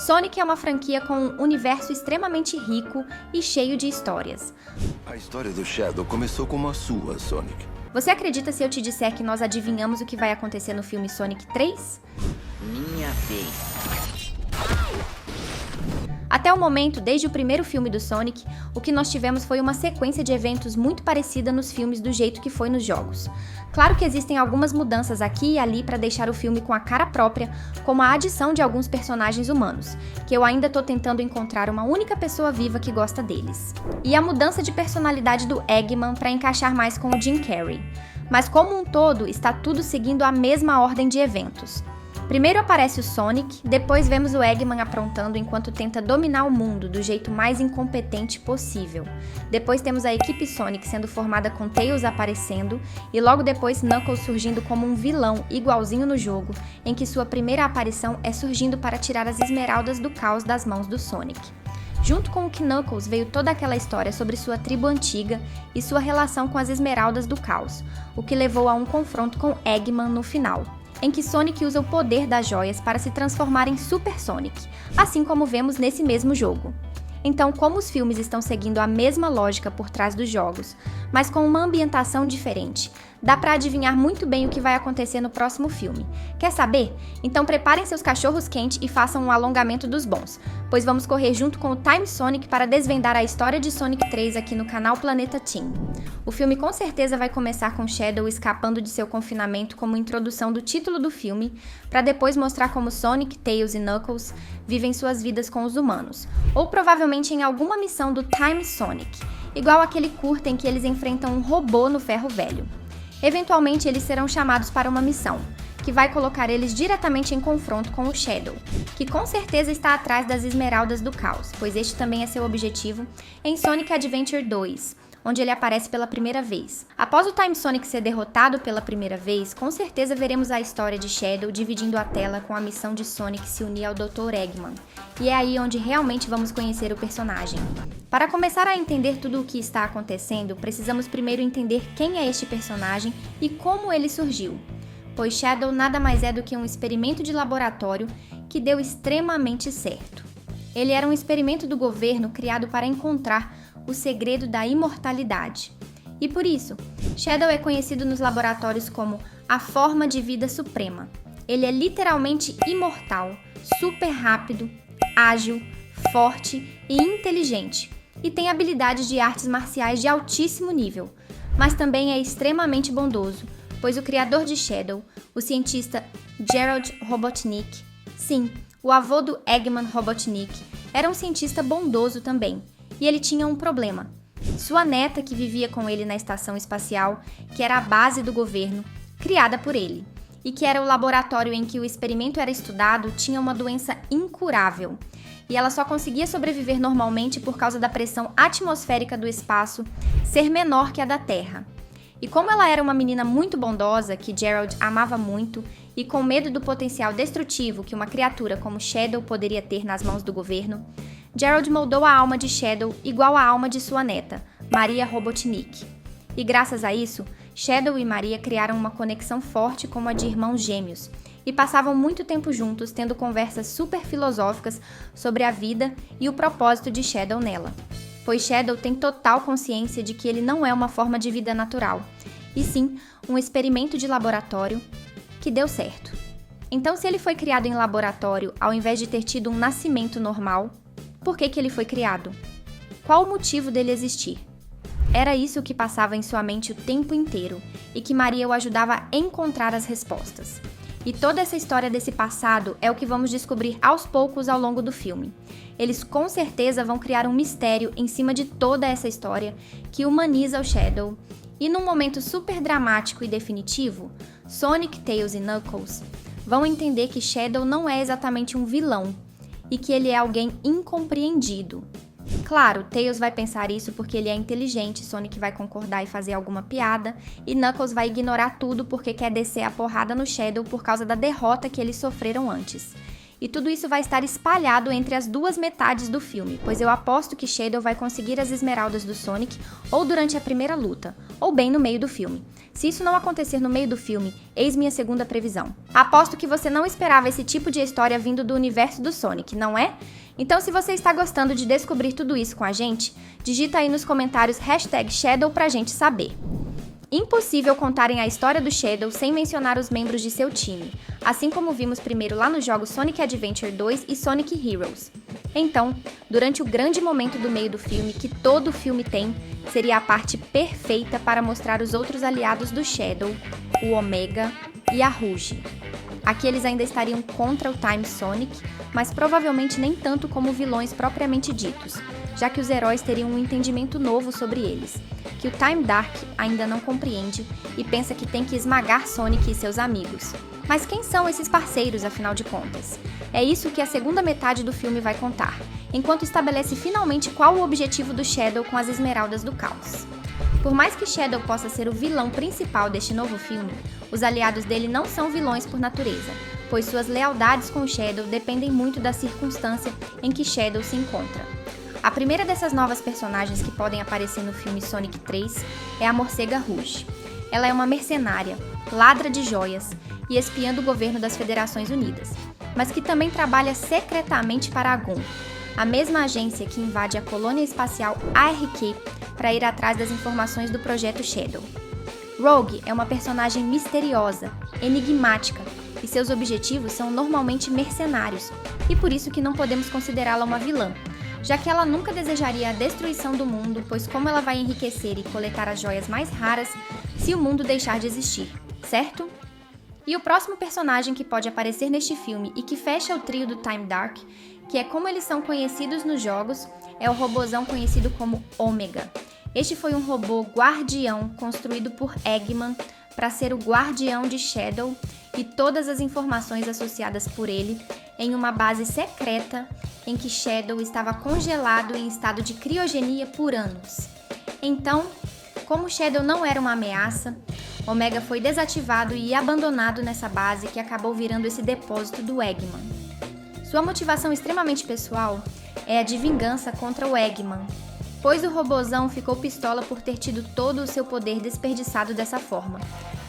Sonic é uma franquia com um universo extremamente rico e cheio de histórias. A história do Shadow começou como a sua, Sonic. Você acredita se eu te disser que nós adivinhamos o que vai acontecer no filme Sonic 3? Minha vez. Até o momento, desde o primeiro filme do Sonic, o que nós tivemos foi uma sequência de eventos muito parecida nos filmes do jeito que foi nos jogos. Claro que existem algumas mudanças aqui e ali para deixar o filme com a cara própria, como a adição de alguns personagens humanos, que eu ainda tô tentando encontrar uma única pessoa viva que gosta deles. E a mudança de personalidade do Eggman para encaixar mais com o Jim Carrey. Mas como um todo, está tudo seguindo a mesma ordem de eventos. Primeiro aparece o Sonic, depois vemos o Eggman aprontando enquanto tenta dominar o mundo do jeito mais incompetente possível. Depois temos a equipe Sonic sendo formada com Tails aparecendo e logo depois Knuckles surgindo como um vilão igualzinho no jogo, em que sua primeira aparição é surgindo para tirar as esmeraldas do caos das mãos do Sonic. Junto com o Knuckles veio toda aquela história sobre sua tribo antiga e sua relação com as esmeraldas do caos, o que levou a um confronto com Eggman no final, em que Sonic usa o poder das joias para se transformar em Super Sonic, assim como vemos nesse mesmo jogo. Então, como os filmes estão seguindo a mesma lógica por trás dos jogos, mas com uma ambientação diferente, dá pra adivinhar muito bem o que vai acontecer no próximo filme. Quer saber? Então preparem seus cachorros quentes e façam um alongamento dos bons, pois vamos correr junto com o Time Sonic para desvendar a história de Sonic 3 aqui no canal Planeta Teen. O filme com certeza vai começar com Shadow escapando de seu confinamento como introdução do título do filme, para depois mostrar como Sonic, Tails e Knuckles vivem suas vidas com os humanos, ou provavelmente em alguma missão do Time Sonic, igual aquele curta em que eles enfrentam um robô no ferro velho. Eventualmente eles serão chamados para uma missão, que vai colocar eles diretamente em confronto com o Shadow, que com certeza está atrás das Esmeraldas do Caos, pois este também é seu objetivo em Sonic Adventure 2, onde ele aparece pela primeira vez. Após o Time Sonic ser derrotado pela primeira vez, com certeza veremos a história de Shadow dividindo a tela com a missão de Sonic se unir ao Dr. Eggman, e é aí onde realmente vamos conhecer o personagem. Para começar a entender tudo o que está acontecendo, precisamos primeiro entender quem é este personagem e como ele surgiu, pois Shadow nada mais é do que um experimento de laboratório que deu extremamente certo. Ele era um experimento do governo criado para encontrar o segredo da imortalidade. E por isso, Shadow é conhecido nos laboratórios como a forma de vida suprema. Ele é literalmente imortal, super rápido, ágil, forte e inteligente, e tem habilidades de artes marciais de altíssimo nível, mas também é extremamente bondoso, pois o criador de Shadow, o cientista Gerald Robotnik, sim, o avô do Eggman Robotnik, era um cientista bondoso também, e ele tinha um problema. Sua neta, que vivia com ele na estação espacial, que era a base do governo, criada por ele, e que era o laboratório em que o experimento era estudado, tinha uma doença incurável, e ela só conseguia sobreviver normalmente por causa da pressão atmosférica do espaço ser menor que a da Terra. E como ela era uma menina muito bondosa, que Gerald amava muito, e com medo do potencial destrutivo que uma criatura como Shadow poderia ter nas mãos do governo, Gerald moldou a alma de Shadow igual à alma de sua neta, Maria Robotnik. E graças a isso, Shadow e Maria criaram uma conexão forte como a de irmãos gêmeos, e passavam muito tempo juntos tendo conversas super filosóficas sobre a vida e o propósito de Shadow nela. Pois Shadow tem total consciência de que ele não é uma forma de vida natural, e sim um experimento de laboratório que deu certo. Então, se ele foi criado em laboratório ao invés de ter tido um nascimento normal, por que ele foi criado? Qual o motivo dele existir? Era isso que passava em sua mente o tempo inteiro, e que Maria o ajudava a encontrar as respostas. E toda essa história desse passado é o que vamos descobrir aos poucos ao longo do filme. Eles com certeza vão criar um mistério em cima de toda essa história que humaniza o Shadow. E num momento super dramático e definitivo, Sonic, Tails e Knuckles vão entender que Shadow não é exatamente um vilão e que ele é alguém incompreendido. Claro, Tails vai pensar isso porque ele é inteligente, Sonic vai concordar e fazer alguma piada, e Knuckles vai ignorar tudo porque quer descer a porrada no Shadow por causa da derrota que eles sofreram antes. e tudo isso vai estar espalhado entre as duas metades do filme, pois eu aposto que Shadow vai conseguir as esmeraldas do Sonic ou durante a primeira luta, ou bem no meio do filme. Se isso não acontecer no meio do filme, eis minha segunda previsão. Aposto que você não esperava esse tipo de história vindo do universo do Sonic, não é? Então, se você está gostando de descobrir tudo isso com a gente, digita aí nos comentários #Shadow pra gente saber. Impossível contarem a história do Shadow sem mencionar os membros de seu time, assim como vimos primeiro lá nos jogos Sonic Adventure 2 e Sonic Heroes. Então, durante o grande momento do meio do filme, que todo filme tem, seria a parte perfeita para mostrar os outros aliados do Shadow, o Omega e a Rouge. Aqui eles ainda estariam contra o Time Sonic, mas provavelmente nem tanto como vilões propriamente ditos, já que os heróis teriam um entendimento novo sobre eles, que o Time Dark ainda não compreende e pensa que tem que esmagar Sonic e seus amigos. Mas quem são esses parceiros, afinal de contas? É isso que a segunda metade do filme vai contar, enquanto estabelece finalmente qual o objetivo do Shadow com as Esmeraldas do Caos. Por mais que Shadow possa ser o vilão principal deste novo filme, os aliados dele não são vilões por natureza, pois suas lealdades com o Shadow dependem muito da circunstância em que Shadow se encontra. A primeira dessas novas personagens que podem aparecer no filme Sonic 3 é a Morcega Rouge. Ela é uma mercenária, ladra de joias e espiã do governo das Federações Unidas, mas que também trabalha secretamente para a GUN, a mesma agência que invade a colônia espacial ARQ para ir atrás das informações do projeto Shadow. Rogue é uma personagem misteriosa, enigmática, e seus objetivos são normalmente mercenários, e por isso que não podemos considerá-la uma vilã, já que ela nunca desejaria a destruição do mundo, pois como ela vai enriquecer e coletar as joias mais raras se o mundo deixar de existir, certo? E o próximo personagem que pode aparecer neste filme e que fecha o trio do Time Dark, que é como eles são conhecidos nos jogos, é o robozão conhecido como Omega. Este foi um robô guardião construído por Eggman para ser o guardião de Shadow e todas as informações associadas por ele em uma base secreta em que Shadow estava congelado em estado de criogenia por anos. Então, como Shadow não era uma ameaça, Omega foi desativado e abandonado nessa base que acabou virando esse depósito do Eggman. Sua motivação extremamente pessoal é a de vingança contra o Eggman, pois o robozão ficou pistola por ter tido todo o seu poder desperdiçado dessa forma.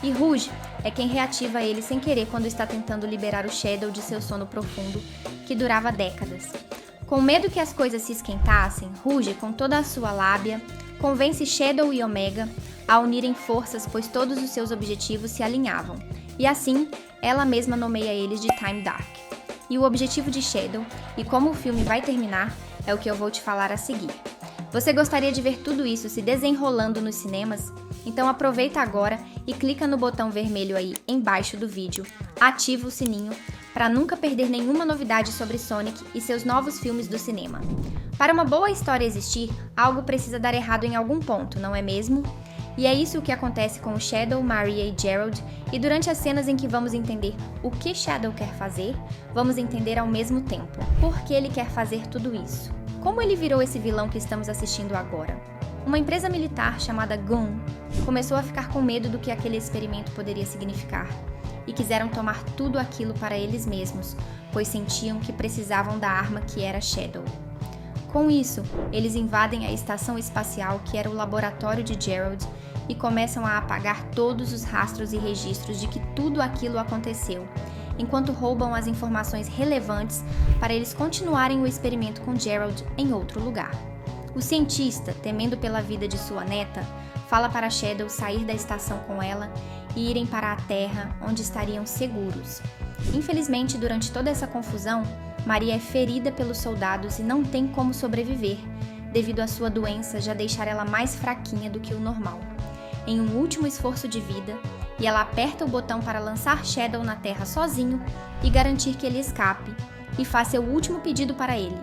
E Rouge é quem reativa ele sem querer quando está tentando liberar o Shadow de seu sono profundo, que durava décadas. Com medo que as coisas se esquentassem, Rouge, com toda a sua lábia, convence Shadow e Omega a unirem forças, pois todos os seus objetivos se alinhavam. E assim, ela mesma nomeia eles de Time Dark. E o objetivo de Shadow, e como o filme vai terminar, é o que eu vou te falar a seguir. Você gostaria de ver tudo isso se desenrolando nos cinemas? Então aproveita agora e clica no botão vermelho aí embaixo do vídeo, ativa o sininho para nunca perder nenhuma novidade sobre Sonic e seus novos filmes do cinema. Para uma boa história existir, algo precisa dar errado em algum ponto, não é mesmo? E é isso que acontece com Shadow, Maria e Gerald, e durante as cenas em que vamos entender o que Shadow quer fazer, vamos entender ao mesmo tempo por que ele quer fazer tudo isso. Como ele virou esse vilão que estamos assistindo agora? Uma empresa militar chamada GUN começou a ficar com medo do que aquele experimento poderia significar e quiseram tomar tudo aquilo para eles mesmos, pois sentiam que precisavam da arma que era Shadow. Com isso, eles invadem a estação espacial que era o laboratório de Gerald e começam a apagar todos os rastros e registros de que tudo aquilo aconteceu, enquanto roubam as informações relevantes para eles continuarem o experimento com Gerald em outro lugar. O cientista, temendo pela vida de sua neta, fala para Shadow sair da estação com ela e irem para a Terra, onde estariam seguros. Infelizmente, durante toda essa confusão, Maria é ferida pelos soldados e não tem como sobreviver, devido à sua doença já deixar ela mais fraquinha do que o normal. Em um último esforço de vida, e ela aperta o botão para lançar Shadow na Terra sozinho e garantir que ele escape, e faz seu último pedido para ele.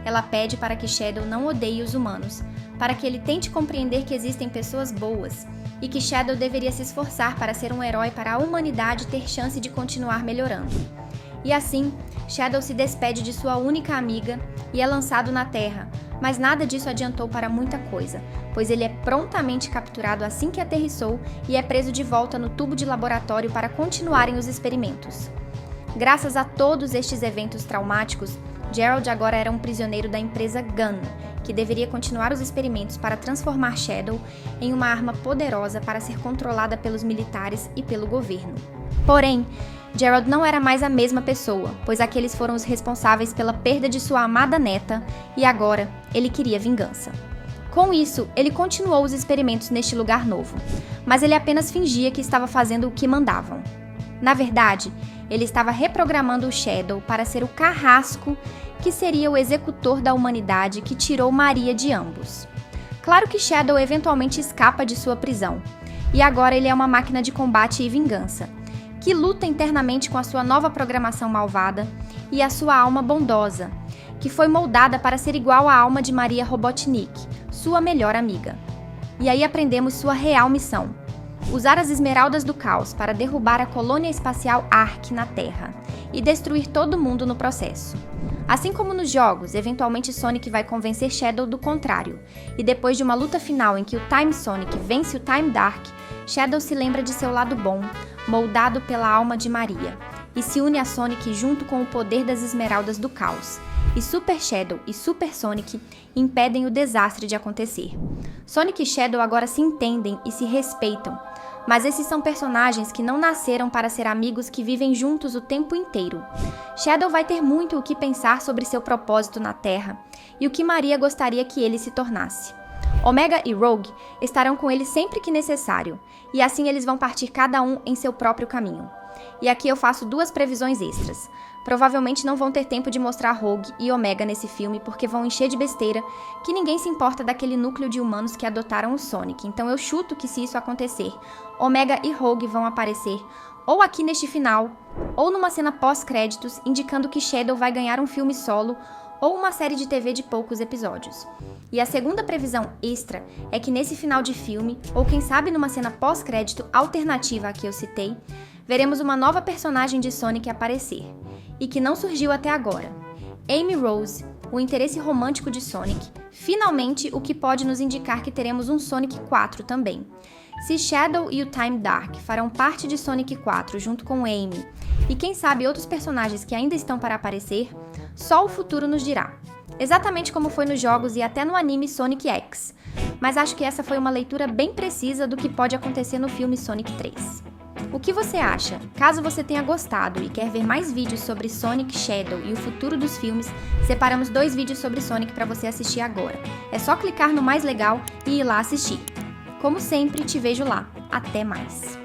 Ela pede para que Shadow não odeie os humanos, para que ele tente compreender que existem pessoas boas, e que Shadow deveria se esforçar para ser um herói para a humanidade ter chance de continuar melhorando. E assim, Shadow se despede de sua única amiga e é lançado na Terra, mas nada disso adiantou para muita coisa, pois ele é prontamente capturado assim que aterrissou e é preso de volta no tubo de laboratório para continuarem os experimentos. Graças a todos estes eventos traumáticos, Gerald agora era um prisioneiro da empresa Gunn, que deveria continuar os experimentos para transformar Shadow em uma arma poderosa para ser controlada pelos militares e pelo governo. Porém, Gerald não era mais a mesma pessoa, pois aqueles foram os responsáveis pela perda de sua amada neta e agora ele queria vingança. Com isso, ele continuou os experimentos neste lugar novo, mas ele apenas fingia que estava fazendo o que mandavam. Na verdade, ele estava reprogramando o Shadow para ser o carrasco que seria o executor da humanidade que tirou Maria de ambos. Claro que Shadow eventualmente escapa de sua prisão, e agora ele é uma máquina de combate e vingança, que luta internamente com a sua nova programação malvada e a sua alma bondosa, que foi moldada para ser igual à alma de Maria Robotnik, sua melhor amiga. E aí aprendemos sua real missão: usar as Esmeraldas do Caos para derrubar a colônia espacial Ark na Terra e destruir todo mundo no processo. Assim como nos jogos, eventualmente Sonic vai convencer Shadow do contrário, e depois de uma luta final em que o Time Sonic vence o Time Dark, Shadow se lembra de seu lado bom, moldado pela alma de Maria, e se une a Sonic junto com o poder das Esmeraldas do Caos. E Super Shadow e Super Sonic impedem o desastre de acontecer. Sonic e Shadow agora se entendem e se respeitam, mas esses são personagens que não nasceram para ser amigos que vivem juntos o tempo inteiro. Shadow vai ter muito o que pensar sobre seu propósito na Terra e o que Maria gostaria que ele se tornasse. Omega e Rogue estarão com ele sempre que necessário, e assim eles vão partir cada um em seu próprio caminho. E aqui eu faço duas previsões extras. Provavelmente não vão ter tempo de mostrar Rogue e Omega nesse filme porque vão encher de besteira que ninguém se importa daquele núcleo de humanos que adotaram o Sonic. Então eu chuto que se isso acontecer, Omega e Rogue vão aparecer ou aqui neste final, ou numa cena pós-créditos indicando que Shadow vai ganhar um filme solo ou uma série de TV de poucos episódios. E a segunda previsão extra é que nesse final de filme, ou quem sabe numa cena pós-crédito alternativa à que eu citei, veremos uma nova personagem de Sonic aparecer, e que não surgiu até agora. Amy Rose, o interesse romântico de Sonic, finalmente o que pode nos indicar que teremos um Sonic 4 também. Se Shadow e o Time Dark farão parte de Sonic 4 junto com Amy, e quem sabe outros personagens que ainda estão para aparecer, só o futuro nos dirá. Exatamente como foi nos jogos e até no anime Sonic X, mas acho que essa foi uma leitura bem precisa do que pode acontecer no filme Sonic 3. O que você acha? Caso você tenha gostado e quer ver mais vídeos sobre Sonic, Shadow e o futuro dos filmes, separamos 2 vídeos sobre Sonic para você assistir agora. É só clicar no mais legal e ir lá assistir. Como sempre, te vejo lá. Até mais!